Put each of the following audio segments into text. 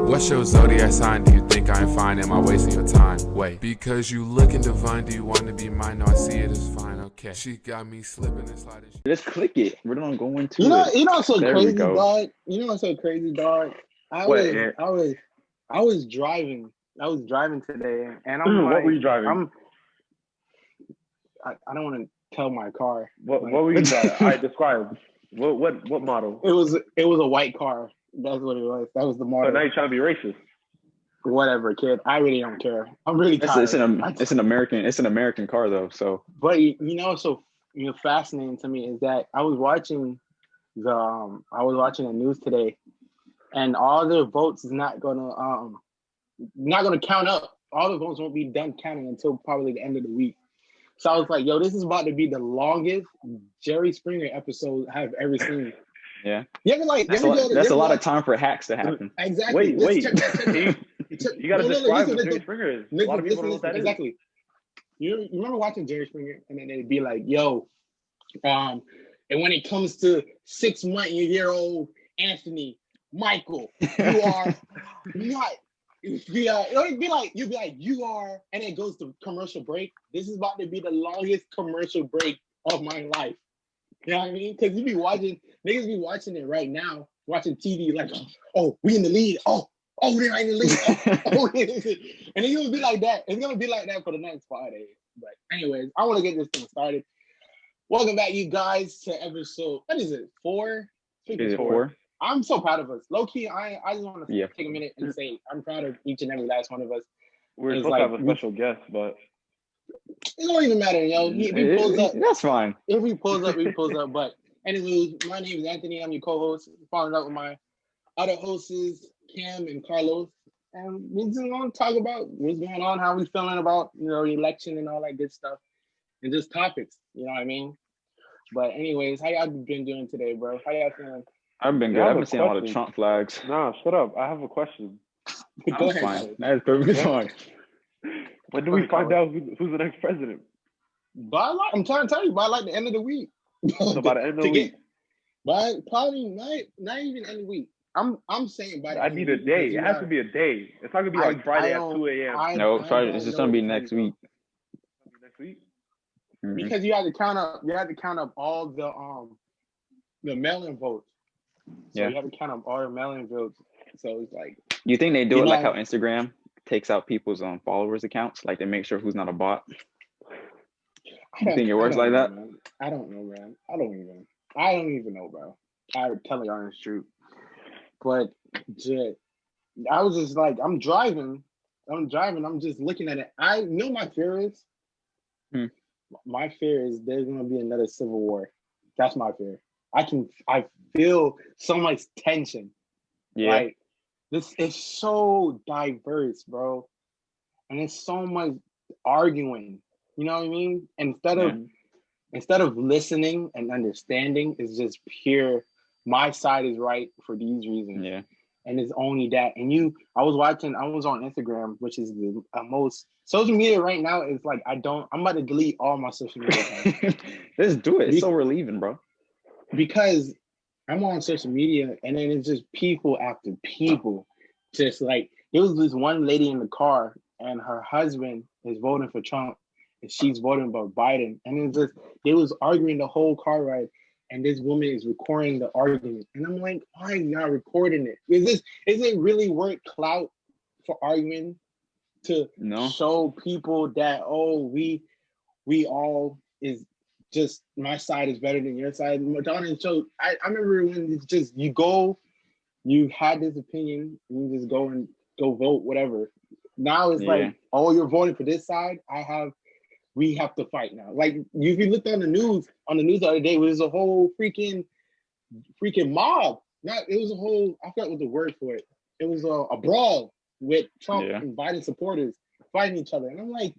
What's your zodiac sign? Do you think I'm fine? Am I wasting your time? Wait, because you looking divine, do you want to be mine? No, I see it as fine, okay. She got me slipping and sliding. Let's click it. We're gonna go into it. You know what's so There we crazy, go. dog? You know what's so crazy, dog? I What, was Ant? I was driving. I was driving today, and What were you driving? I don't want to tell my car. What were you driving? All right, describe. What model? It was a white car. That's what it was. That was the So model. now you're trying to be racist. Whatever, kid. I really don't care. I'm really tired. It's an American car though. So, But you know, so fascinating to me is that I was watching the news today, and all the votes is not gonna count up. All the votes won't be done counting until probably the end of the week. So I was like, yo, this is about to be the longest Jerry Springer episode I've ever seen. yeah. That's That's a lot of time for hacks to happen. Exactly. Wait. Check. You got to describe what Jerry listen, Springer is. listen, A lot of people don't know what that is. exactly. You remember watching Jerry Springer, and then they'd be like, yo, and when it comes to 6-month-year-old Anthony Michael, you are not. You'd be like, you are, and it goes to commercial break. This is about to be the longest commercial break of my life. You know what I mean? Because niggas be watching it right now, watching TV, like, oh, we in the lead. Oh, they're in the lead. Oh, and then it'll be like that. It's gonna be like that for the next 5 days. But anyways, I want to get this thing started. Welcome back, you guys, to episode. What is it? 4? Is it 4? I'm so proud of us. Low key, I just want to Yeah. take a minute and say I'm proud of each and every last one of us. We're It's supposed like, to have a special guest, but It don't even matter, yo. He pulls up. That's fine. If he pulls up, he pulls up. But anyways, my name is Anthony. I'm your co-host. Following up with my other hosts, Cam and Carlos. And we're just gonna talk about what's going on, how we feeling about, the election and all that good stuff. And just topics, you know what I mean? But anyways, how y'all been doing today, bro? How y'all feeling? I've been good. I have I've been a seeing all the question. Trump flags. nah, shut up. I have a question. Go That's ahead, fine. Carlos. That's perfectly fine. When do we find out who's the next president? I'm trying to tell you, by like the end of the week. So by the end of the week, By probably not even end of the week. I'm saying by the I end need of a the week, day. because It has to be a day. It's not gonna be like Friday at 2 a.m. No, Friday. It's just gonna be next week. Next week. Mhm. Because you have to count up all the mail-in votes. So Yeah. you have to count up all the mail-in votes. So it's like, You think they do You it like know- how Instagram takes out people's followers accounts? Like they make sure who's not a bot. You think it works like that? Man. I don't know, man. I don't even know, bro. I tell you honest truth. But I was just like, I'm driving. I'm just looking at it. I know my fear is. My fear is there's gonna be another civil war. That's my fear. I feel so much tension. Yeah. Like this is so diverse, bro. And it's so much arguing. You know what I mean? Instead of listening and understanding, it's just pure my side is right for these reasons. Yeah. And it's only that. And I was on Instagram, which is the most social media right now is like I'm about to delete all my social media accounts. Just do it. It's so relieving, bro. Because I'm on social media and then it's just people after people. Just like there was this one lady in the car and her husband is voting for Trump and she's voting for Biden. And they was arguing the whole car ride. And this woman is recording the argument. And I'm like, why are you not recording it? Is it really worth clout for arguing to show people that, we all is just my side is better than your side? I remember when it's just you had this opinion, and you just go vote, whatever. Now it's like, you're voting for this side. We have to fight now. Like if you looked on the news the other day, it was a whole freaking mob. It was a whole, I forgot what the word for it. It was a brawl with Trump and Biden supporters fighting each other. And I'm like,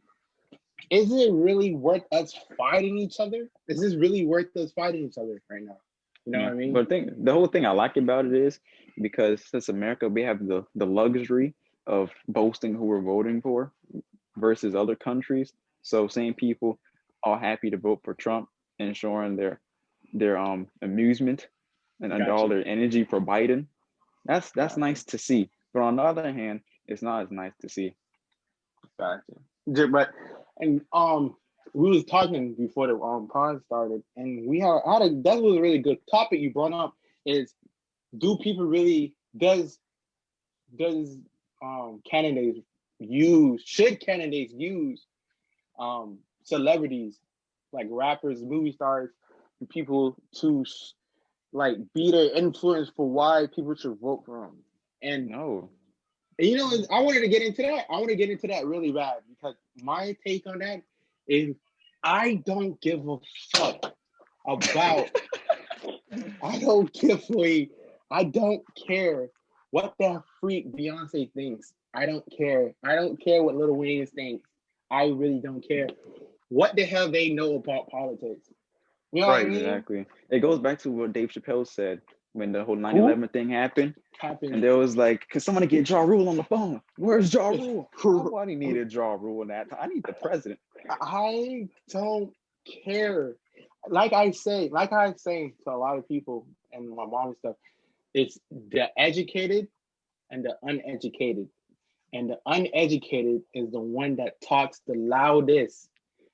is it really worth us fighting each other? Is this really worth us fighting each other right now? You know what I mean? But the whole thing I like about it is because since America, we have the luxury of boasting who we're voting for versus other countries. So same people all happy to vote for Trump and showing their amusement and all their energy for Biden. That's nice to see. But on the other hand, it's not as nice to see. Gotcha. But and we was talking before the pod started, and we had a that was a really good topic you brought up. Is do people really does candidates should candidates use celebrities like rappers, movie stars, and people to like be their influence for why people should vote for them? And No. you know, I wanted to get into that. I want to get into that really bad because my take on that is I don't give a fuck about. I don't give a. I don't care what that freak Beyonce thinks. I don't care. I don't care what Lil Wayne thinks. I really don't care. What the hell they know about politics? You know what I mean? Exactly. It goes back to what Dave Chappelle said when the whole 9/11 thing happened. And there was like, can somebody get Ja Rule on the phone? Where's Ja Rule? Nobody needed Ja Rule in that time. I need the president. I don't care. Like I say to a lot of people and my mom and stuff, it's the educated and the uneducated. And the uneducated is the one that talks the loudest.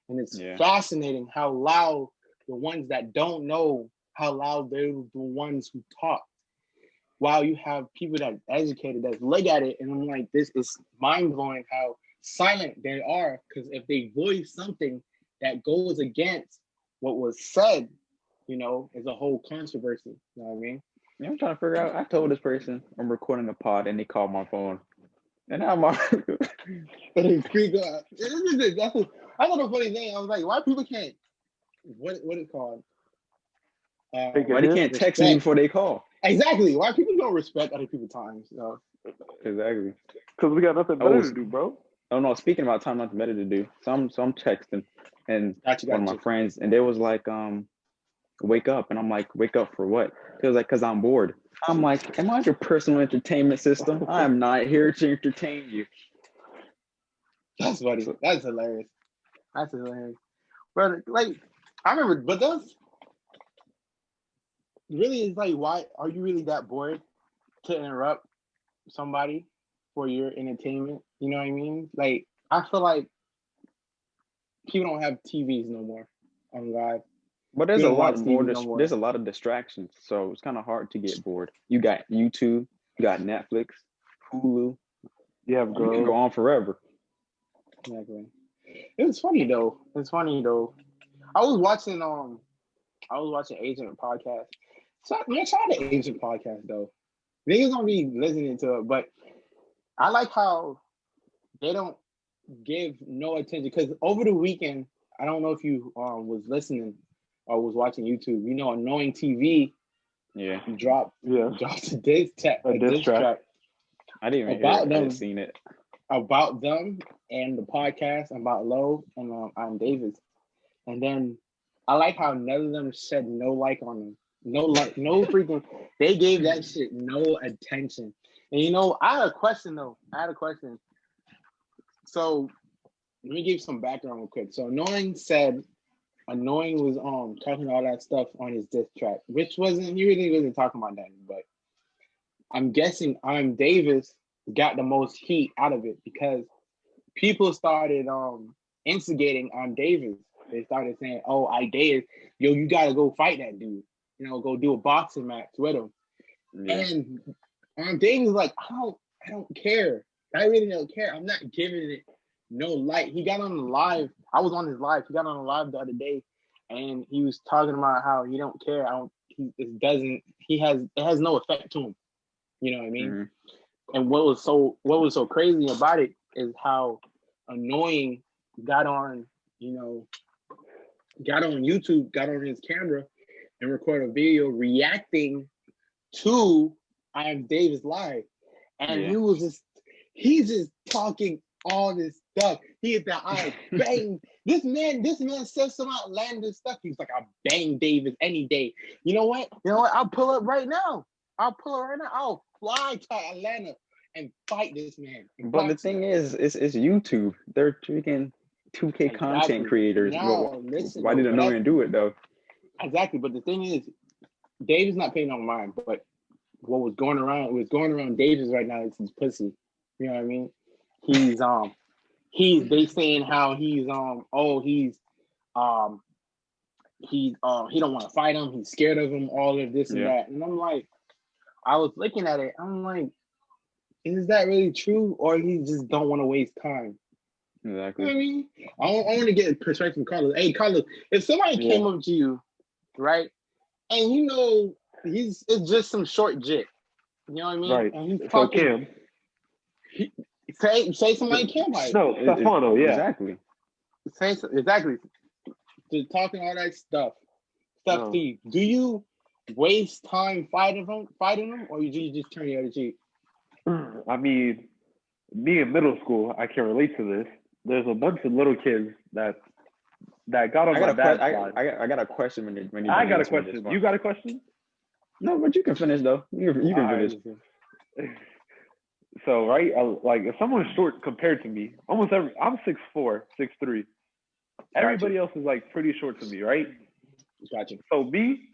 And it's fascinating how loud the ones that don't know how loud they're the ones who talk. While you have people that are educated that look at it and I'm like, this is mind-blowing how silent they are, because if they voice something that goes against what was said, you know, it's a whole controversy. You know what I mean? Yeah, I'm trying to figure out. I told this person I'm recording a pod and they called my phone. And now I'm arguing. I thought a funny thing. I was like, why people can't what is called? Why they can't text me before they call? Exactly. Why people don't respect other people's time? So. Exactly. Because we got nothing better to do, bro. Oh no, speaking about time, nothing better to do. So I'm texting and one of my friends, and they was like, wake up. And I'm like, wake up for what? He was like, because I'm bored. I'm like, am I your personal entertainment system? I am not here to entertain you. That's funny. That's hilarious. That's hilarious. But like, I remember, but those really is like, why are you really that bored to interrupt somebody for your entertainment? You know what I mean? Like, I feel like people don't have TVs no more. On God. But there's a lot more. There's a lot of distractions, so it's kind of hard to get bored. You got YouTube, you got Netflix, Hulu. You can go on forever. Exactly. It's funny though. I was watching Agent podcast. So man, try the Agent podcast though. Niggas don't be listening to it, but I like how they don't give no attention, because over the weekend, I don't know if you was listening or was watching YouTube. You know, Annoying TV dropped a diss track. I didn't even hear it. I didn't seen it. About them and the podcast about Low and I'm Davis. And then I like how none of them said no like on them. No freaking. They gave that shit no attention. And you know, I had a question. So let me give you some background real quick. So Annoying was talking all that stuff on his diss track, which he really wasn't talking about that, but I'm guessing I'm Davis got the most heat out of it because people started instigating on Davis. They started saying, "Oh, I Davis, yo, you gotta go fight that dude. You know, go do a boxing match with him." Yeah. And Davis was like, I don't care. I really don't care. I'm not giving it no light. He got on the live. I was on his live. He got on the live the other day, and he was talking about how he don't care. It has no effect to him. You know what I mean? Mm-hmm. And what was so crazy about it is how Annoying got on YouTube, got on his camera and recorded a video reacting to I Am Davis live. And he's just talking all this stuff. He hit that I bang. This man says some outlandish stuff. He's like, I bang Davis any day. You know what? I'll pull up right now. I'll fly to Atlanta and fight this man. But the thing is, it's YouTube. They're freaking 2K content creators. Why did Annoying do it though? Exactly. But the thing is, David's not paying no mind. But what was going around Davis right now is his pussy. You know what I mean? They saying how he don't want to fight him, he's scared of him, all of this and that. And I'm like, I was looking at it, I'm like, is that really true, or he just don't want to waste time? Exactly. You know what I mean? I want to get a perspective from Carlos. Hey, Carlos, if somebody came up to you, right, and you know it's just some short jit, you know what I mean? Right. And he's So talking. Cam. Say somebody Cam like No, Stefano. Yeah. Exactly. Exactly. Just talking all that stuff. No. To you. Do you waste time fighting them, or do you just turn the other cheek? I mean, me in middle school, I can relate to this. There's a bunch of little kids that got on my dad's side. I got a question when you I got a question. You got a question? No, but you can finish though. You can finish. So right, like if someone's short compared to me, I'm 6'4", 6'3". Everybody else is like pretty short to me, right? Gotcha. So me,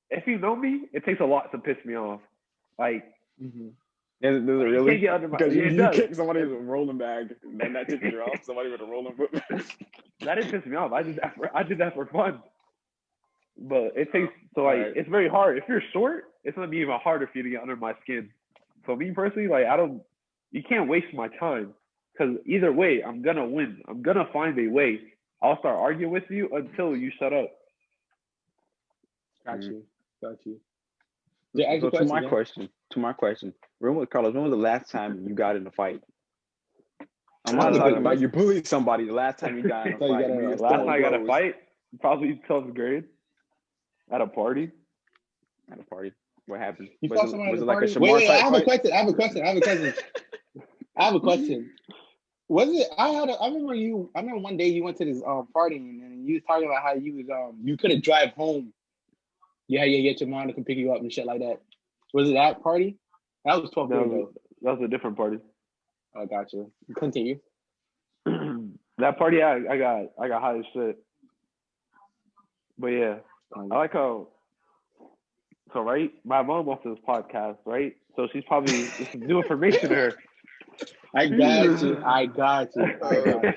if you know me, it takes a lot to piss me off. Like, Does it really? Because you kick somebody with a rolling bag, then that pisses you off. Somebody with a rolling foot. That didn't piss me off. I did that for fun. But it takes It's very hard. If you're short, it's gonna be even harder for you to get under my skin. So me personally, like you can't waste my time, because either way, I'm gonna win. I'm gonna find a way. I'll start arguing with you until you shut up. Got you. Yeah, so to my question, Carlos, when was the last time you got in a fight? I'm not talking about you bullied somebody. The last time you got in a fight. Last time I got in a fight, probably 12th grade, at a party. What happened? You fought somebody at a party? Like a Wait, I have a question. Was it? I remember one day you went to this party and you was talking about how you was you couldn't drive home. Yeah, get your mom to come pick you up and shit like that. Was it that party? That was 12th grade though. That was a different party. I got you. Continue. That party, I got high as shit. But yeah, I like how. So right, my mom watches this podcast, right? So she's probably it's new information to her. I got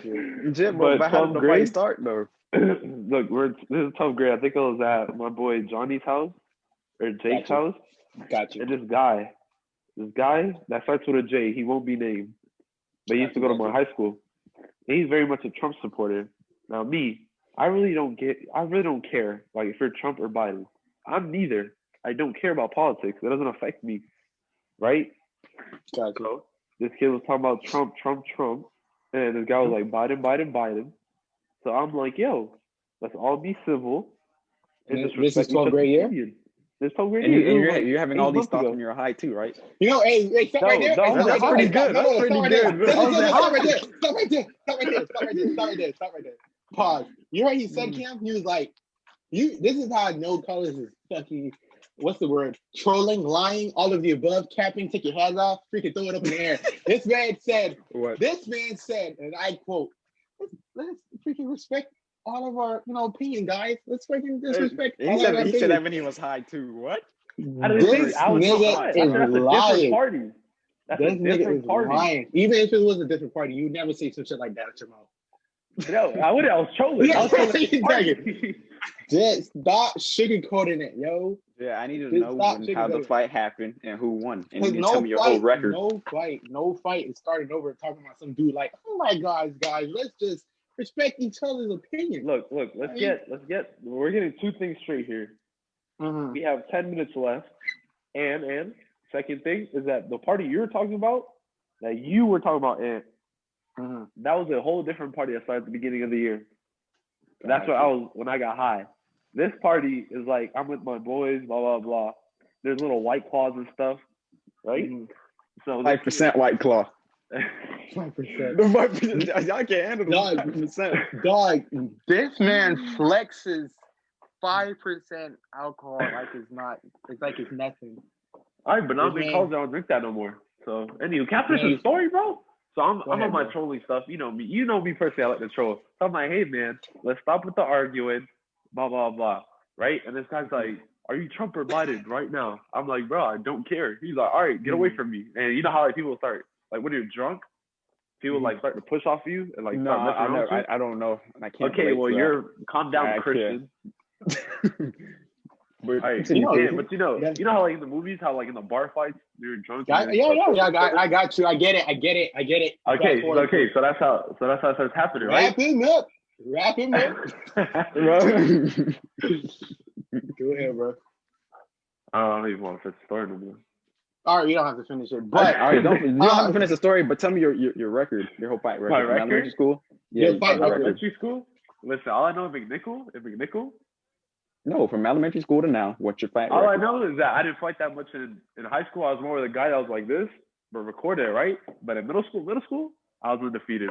you. Jim, but how did the fight start though? Look, this is 12th grade. I think it was at my boy Johnny's house or Jake's house. Got you. And this guy that starts with a J, he won't be named, but he used to go to my high school. And he's very much a Trump supporter. Now me, I really don't care like if you're Trump or Biden. I'm neither. I don't care about politics. It doesn't affect me, right? Got you. So this kid was talking about Trump, and this guy was like Biden. So I'm like, yo, let's all be civil. And this is 12th grade year? This 12th grade year. And you're having all these thoughts when you're high too, right? You know, hey, stop right there. That's pretty good. That's pretty good. Stop right there. Pause. You heard he said, Cam? He was like, this is how I know Carlos is fucking, what's the word? Trolling, lying, all of the above, capping, take your hands off, freaking throw it up in the air. This man said, and I quote, let's freaking respect all of our, opinion, guys. Let's freaking disrespect. He said that when he was high too. What? This nigga is lying. That's a different party. Lying. Even if it was a different party, you would never say some shit like that at your mouth. No, I was trolling. Just stop sugarcoating it, yo. Yeah, I need to know how the fight happened and who won. And you can tell me your whole record. No fight is starting over talking about some dude like, oh my guys, let's just respect each other's opinion. Look, we're getting two things straight here. Mm-hmm. We have 10 minutes left. And second thing is that the party you were talking about, that you were talking about, that was a whole different party that started at the beginning of the year. That's what I was when I got high. This party is like I'm with my boys, blah blah blah. There's little White Claws and stuff, right? Mm-hmm. So 5% White Claw. 5%. Y'all can't handle the 5%. Dog, this man flexes 5% alcohol it's like it's nothing. All right, but now in college I don't drink that no more. So anyway, can I finish the story, bro? So I'm on my trolling stuff. You know me. You know me personally. I like to troll. So I'm like, hey man, let's stop with the arguing. Blah blah blah. Right? And this guy's like, are you Trump or Biden right now? I'm like, bro, I don't care. He's like, all right, get away from me. And you know how like people start like when you're drunk, people like start to push off you and like No, start messing around with you. I don't know. I can't. Okay, well relate calm down, I Christian. but, All right, You know, but you know how like in the movies, how like in the bar fights, you're drunk. yeah. I got you. I get it. Okay, so that's how it starts happening, right? Wrap him up. Go ahead, bro. I don't even want to finish the story no more. All right, you don't have to finish it, but all right, you don't have to finish the story, but tell me your record, your whole fight record. My from record? elementary school. Your Yeah, fight your record. Elementary school? Listen, all I know is McNichol. No, from elementary school to now, what's your fight All record? I know is that I didn't fight that much in high school. I was more the guy that was like this, but recorded, right? But in middle school, I was undefeated.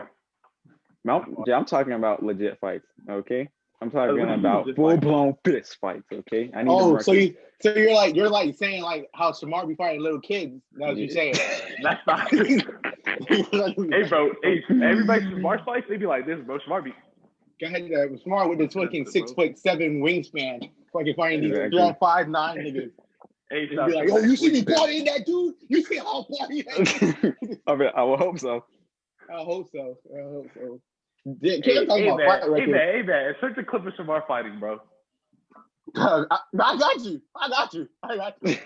I'm talking about legit fights, okay? I'm talking Legit about fights. full-blown fist fights, okay? I need them Oh, so records. you're like saying like how Shamar be fighting little kids. That's what you're saying. That's not. Hey, bro. Hey, everybody Smart fights, they be like this, bro. Smart be. Go ahead, Shamar with the fucking 6'7" wingspan, fucking fighting these Exactly. 5'9" niggas. Hey, He'd be like, "Oh, you see me partying that dude? You see how I'm partying?" I mean, I will hope so. I hope so. Yeah, Cam talking about fight record. Hey, man. Insert the clip of Shamar fighting, bro. I got you.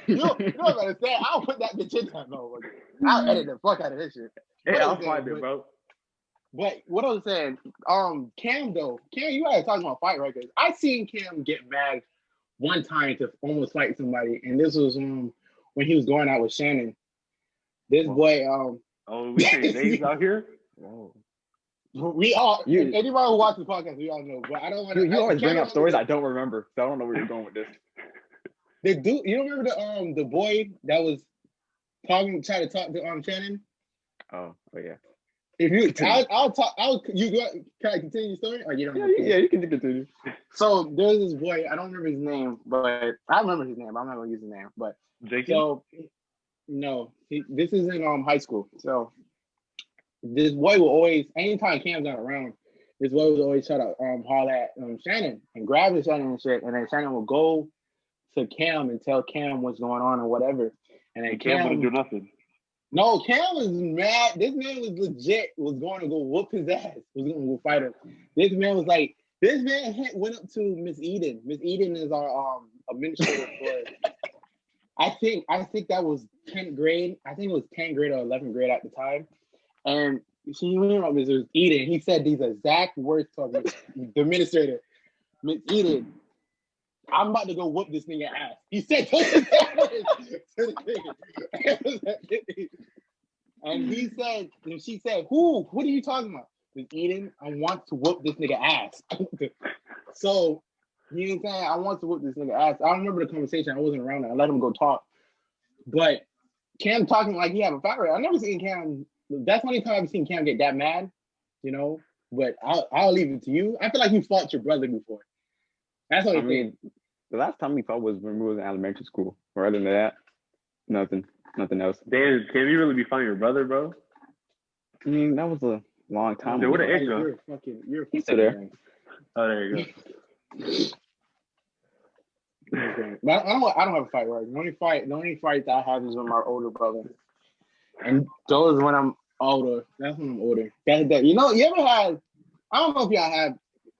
You know what I'm gonna say? I'll put that bitch in there, no. I'll edit the fuck out of this shit. Hey, I'll find it, bro. But what I was saying, Cam, you guys talking about fight records. I seen Cam get mad one time to almost fight somebody, and this was when he was going out with Shannon. This boy, oh, we say names out here. Whoa. We all anybody who watches the podcast, we all know. But I don't want to. You always bring up stories I don't remember, so I don't know where you're going with this. The dude, you don't remember the boy that was trying to talk to Shannon? Oh yeah. If you, I'll talk. You go. Can I continue the story? Or you don't? Yeah, you can continue. So there's this boy. I don't remember his name, but I remember his name. I'm not gonna use his name, but Jenkins? so no. This is in high school. So this boy will always, anytime Cam's not around, this boy would always try to holler at Shannon and grab his Shannon and shit, and then Shannon will go to Cam and tell Cam what's going on or whatever, and then Cam wouldn't do nothing. No, Cam was mad. This man was legit, was going to go whoop his ass, was going to go fight him. This man was like, this man went up to Miss Eden. Miss Eden is our administrator for, I think that was 10th grade. I think it was 10th grade or 11th grade at the time. And she went up to Miss Eden. He said these exact words to the administrator. Miss Eden, I'm about to go whoop this nigga ass. He said those exact words to the nigga. And he said, and she said, who? What are you talking about? Miss Eden, I want to whoop this nigga ass. So, you know what I'm saying? I want to whoop this nigga ass. I remember the conversation. I wasn't around it. I let him go talk. But Cam talking like he have a fight rate. I never seen Cam. That's the only time I've seen Cam get that mad, you know? But I'll leave it to you. I feel like you fought your brother before. That's what I mean. The last time we fought was when we was in elementary school. Or other than that, nothing else. Damn, can you really be fighting your brother, bro? I mean, that was a long time ago. What an intro. You're He's still there. Oh, there you go. Okay. But I don't have a fight right. The only fight that I have is with my older brother. And those when I'm older. That's when I'm older. That you know, you ever had, I don't know if y'all have,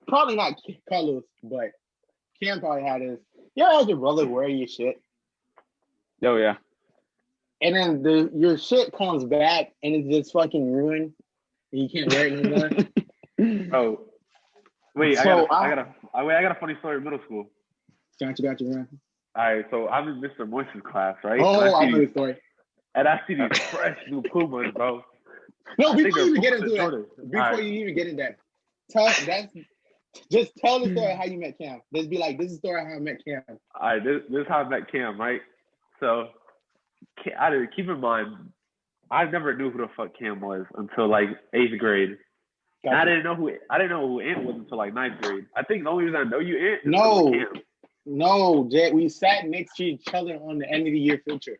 probably not Carlos, but Cam probably had this. You ever had your brother wear your shit? Oh yeah. And then your shit comes back and it's just fucking ruined. And you can't wear it anymore. Oh. Wait, So, I got a funny story in middle school. Got you, man. All right, so I'm in Mr. Moise's class, right? Oh, I know the story. And I see these fresh new Pumas, bro. No, I think before you even they're get into Jordan. that, before you even get into that, just tell the story how you met Cam. Just be like, this is the story how I met Cam. All right, this is how I met Cam, right? So, keep in mind, I never knew who the fuck Cam was until like 8th grade. Gotcha. I didn't know who Ant was until like 9th grade. I think the only reason I know you Ant is No. because of Cam. No, Jay, we sat next to each other on the end of the year future.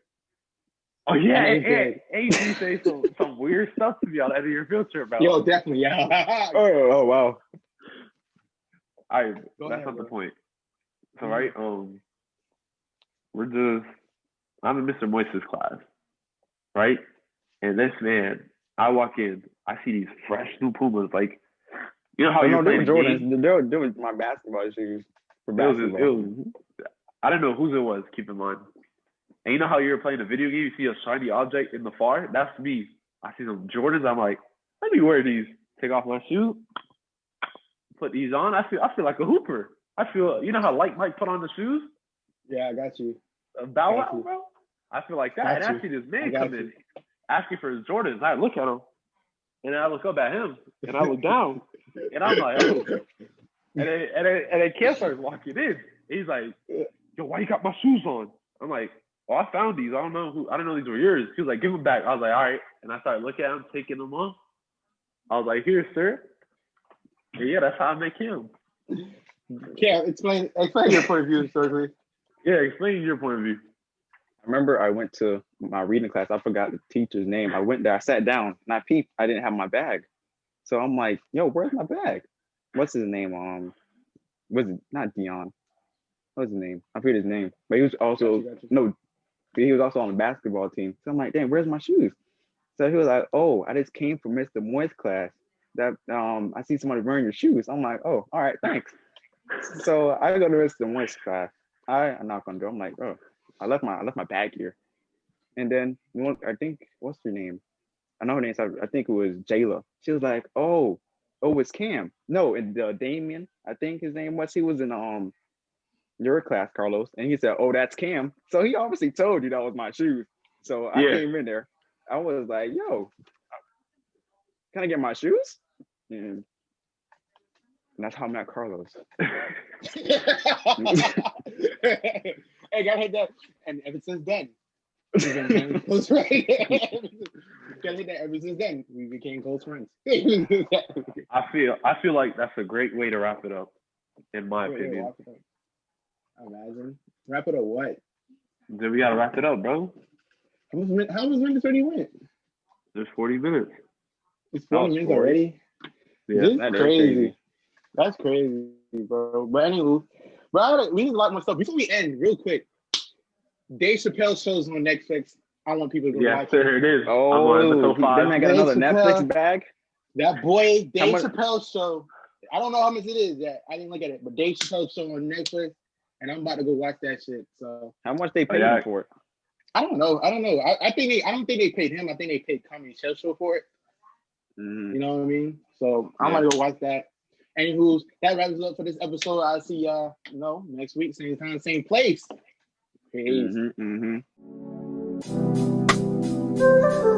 Oh yeah, And Ant you say some weird stuff to me on the end of your field trip, bro. Yo, definitely, yeah. Oh wow. All right, Go that's ahead, not the bro. point. So right, I'm in Mr. Moise's class, right? And this man, I walk in, I see these fresh new Pumas, like, you know how Oh, you're no, they playing were a game? Jordans. They were my basketball shoes for basketball. I don't know whose it was, keep in mind. And you know how you're playing a video game, you see a shiny object in the far? That's me. I see some Jordans, I'm like, let me wear these. Take off my shoes, put these on. I feel like a hooper. I feel, you know how Like Mike put on the shoes? Yeah, I got you. Bow Got Wow, you. bro. I feel like that. Got And I you. see this I man got come you. in asking for his Jordans. I look at him, and then I look up at him, and I look down, and I'm like, oh. And then Cam starts walking in. He's like, yo, why you got my shoes on? I'm like, oh, I found these. I don't know these were yours. He was like, give them back. I was like, all right. And I started looking at him, taking them off. I was like, here, sir. And yeah, that's how I make him. Yeah, explain your point of view historically. Yeah, explain your point of view. I remember I went to my reading class. I forgot the teacher's name. I went there. I sat down and I peeped. I didn't have my bag. So I'm like, yo, where's my bag? What's his name? Was it not Dion? What's his name? I forget his name. But he was also Got you. no, he was also on the basketball team. So I'm like, damn, where's my shoes? So he was like, oh, I just came from Mr. Moist class. That I see somebody wearing your shoes. I'm like, oh, all right, thanks. So I go to Mr. Moist class. I knock on the door. I'm like, oh, I left my bag here. And then I think, what's her name? I know her name. I think it was Jayla. She was like, oh, it's Cam. No, and Damien, I think his name was. He was in your class, Carlos, and he said, oh, that's Cam. So he obviously told you that was my shoes. So I came in there. I was like, yo, can I get my shoes? And that's how I met Carlos. Hey, gotta hit that. And ever since then, we've been very close friends. Gotta hit that. Ever since then, we became close friends. I feel like that's a great way to wrap it up, in my opinion. Imagine. Wrap it up what? Then we gotta wrap it up, bro. How was minutes already went? There's 40 minutes. It's 40 minutes already? Yeah, This that is is crazy. crazy. That's crazy, bro. But anywho, we need a lot more stuff. Before we end, real quick, Dave Chappelle show's on Netflix. I want people to go yes, watch sir, it. it is. Oh, I'm on episode 5. that man got another Dave Netflix Chappelle. bag. That boy, Dave much- Chappelle show. I don't know how much it is yet. I didn't look at it, but Dave Chappelle show on Netflix, and I'm about to go watch that shit. So How much they paid Yeah. him for it? I don't know. I don't think they paid him. I think they paid Comedy Central for it. Mhm. You know what I mean? So I'm gonna go watch that. Anywho, that wraps it up for this episode. I'll see y'all, next week, same time, same place. Peace. Mhm, mhm.